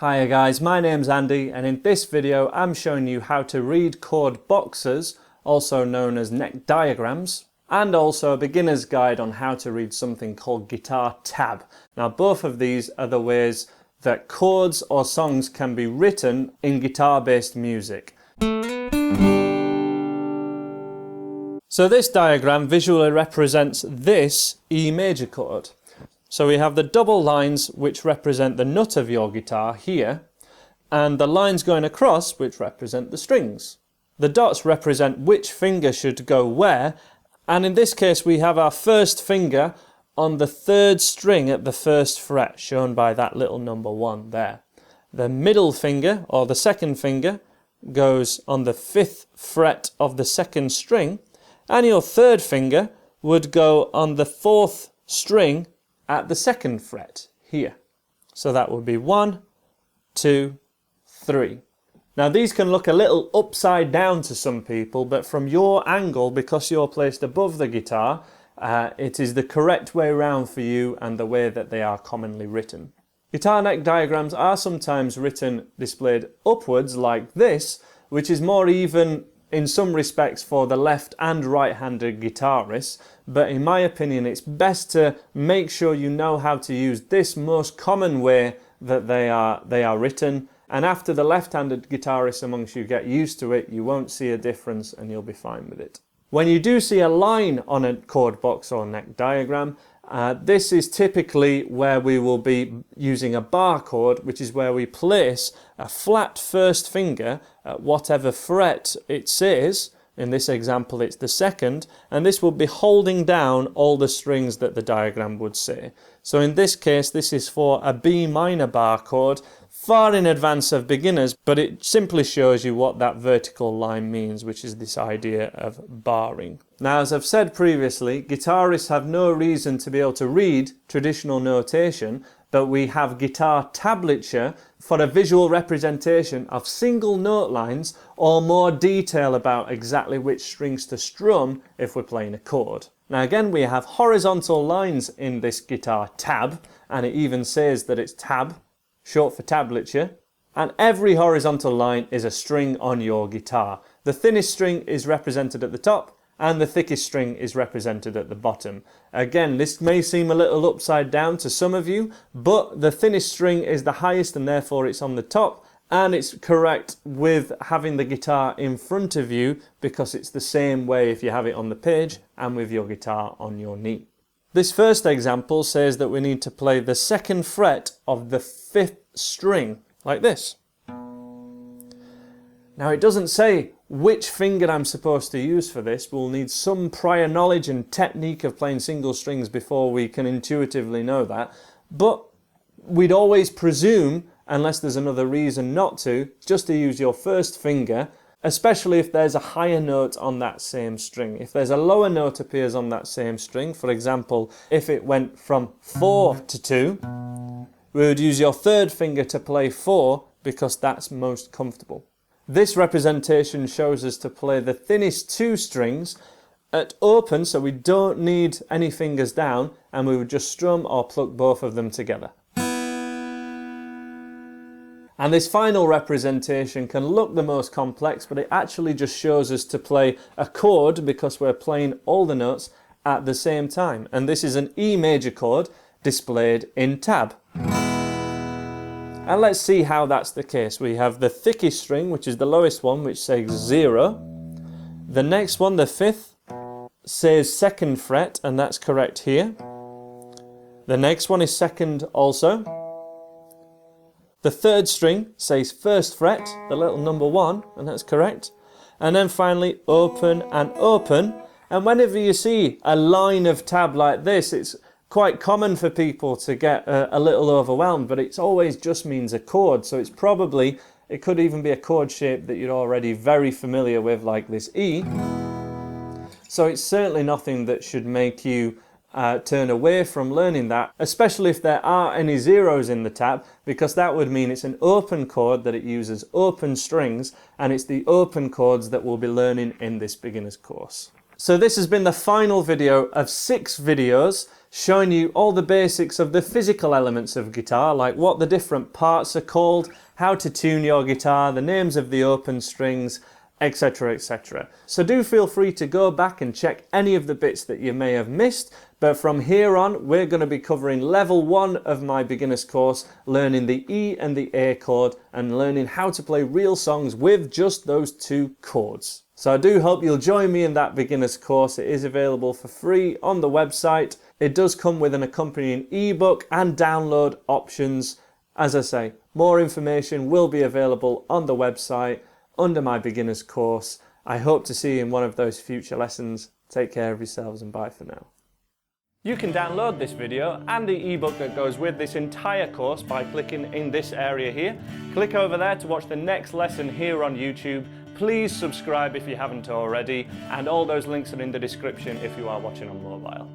Hiya guys, my name's Andy and in this video I'm showing you how to read chord boxes, also known as neck diagrams, and also a beginner's guide on how to read something called guitar tab. Now both of these are the ways that chords or songs can be written in guitar-based music. So this diagram visually represents this E major chord. So we have the double lines which represent the nut of your guitar here, and the lines going across which represent the strings. The dots represent which finger should go where, and in this case we have our first finger on the third string at the first fret, shown by that little number 1 there. The middle finger, or the second finger, goes on the 5th fret of the second string, and your third finger would go on the 4th string at the second fret here. So that would be 1, 2, 3. Now these can look a little upside down to some people, but from your angle, because you're placed above the guitar, it is the correct way around for you and the way that they are commonly written. Guitar neck diagrams are sometimes written displayed upwards like this, which is more even in some respects for the left and right-handed guitarists, but in my opinion it's best to make sure you know how to use this most common way that they are written, and after the left-handed guitarists amongst you get used to it, you won't see a difference and you'll be fine with it. When you do see a line on a chord box or neck diagram, this is typically where we will be using a bar chord, which is where we place a flat first finger at whatever fret it says. In this example it's the second, and this will be holding down all the strings that the diagram would say. So in this case this is for a B minor bar chord, far in advance of beginners, but it simply shows you what that vertical line means, which is this idea of barring. Now, as I've said previously, guitarists have no reason to be able to read traditional notation, but we have guitar tablature for a visual representation of single note lines or more detail about exactly which strings to strum if we're playing a chord. Now again, we have horizontal lines in this guitar tab, and it even says that it's tab, short for tablature, and every horizontal line is a string on your guitar. The thinnest string is represented at the top and the thickest string is represented at the bottom. Again, this may seem a little upside down to some of you, but the thinnest string is the highest and therefore it's on the top, and it's correct with having the guitar in front of you because it's the same way if you have it on the page and with your guitar on your knee. This first example says that we need to play the 2nd fret of the 5th string, like this. Now it doesn't say which finger I'm supposed to use for this. We'll need some prior knowledge and technique of playing single strings before we can intuitively know that, but we'd always presume, unless there's another reason not to, just to use your first finger, especially if there's a higher note on that same string. If there's a lower note appears on that same string, for example, if it went from 4 to 2, we would use your third finger to play 4 because that's most comfortable. This representation shows us to play the thinnest 2 strings at open, so we don't need any fingers down, and we would just strum or pluck both of them together. And this final representation can look the most complex, but it actually just shows us to play a chord because we're playing all the notes at the same time. And this is an E major chord displayed in tab. And let's see how that's the case. We have the thickest string, which is the lowest one, which says 0. The next one, the 5th, says 2nd fret, and that's correct here. The next one is 2nd also. The 3rd string says 1st fret, the little number 1, and that's correct. And then finally open and open. And whenever you see a line of tab like this, it's quite common for people to get a little overwhelmed, but it always just means a chord. So it could even be a chord shape that you're already very familiar with, like this E. So it's certainly nothing that should make you turn away from learning that, especially if there are any zeros in the tab, because that would mean it's an open chord, that it uses open strings, and it's the open chords that we'll be learning in this beginner's course. So this has been the final video of 6 videos showing you all the basics of the physical elements of guitar, like what the different parts are called, how to tune your guitar, the names of the open strings, etc, etc. So do feel free to go back and check any of the bits that you may have missed, but from here on we're going to be covering level 1 of my beginner's course, learning the E and the A chord and learning how to play real songs with just those 2 chords. So I do hope you'll join me in that beginner's course. It is available for free on the website. It does come with an accompanying ebook and download options. As I say, more information will be available on the website under my beginner's course. I hope to see you in one of those future lessons. Take care of yourselves and bye for now. You can download this video and the ebook that goes with this entire course by clicking in this area here. Click over there to watch the next lesson here on YouTube. Please subscribe if you haven't already, and all those links are in the description if you are watching on mobile.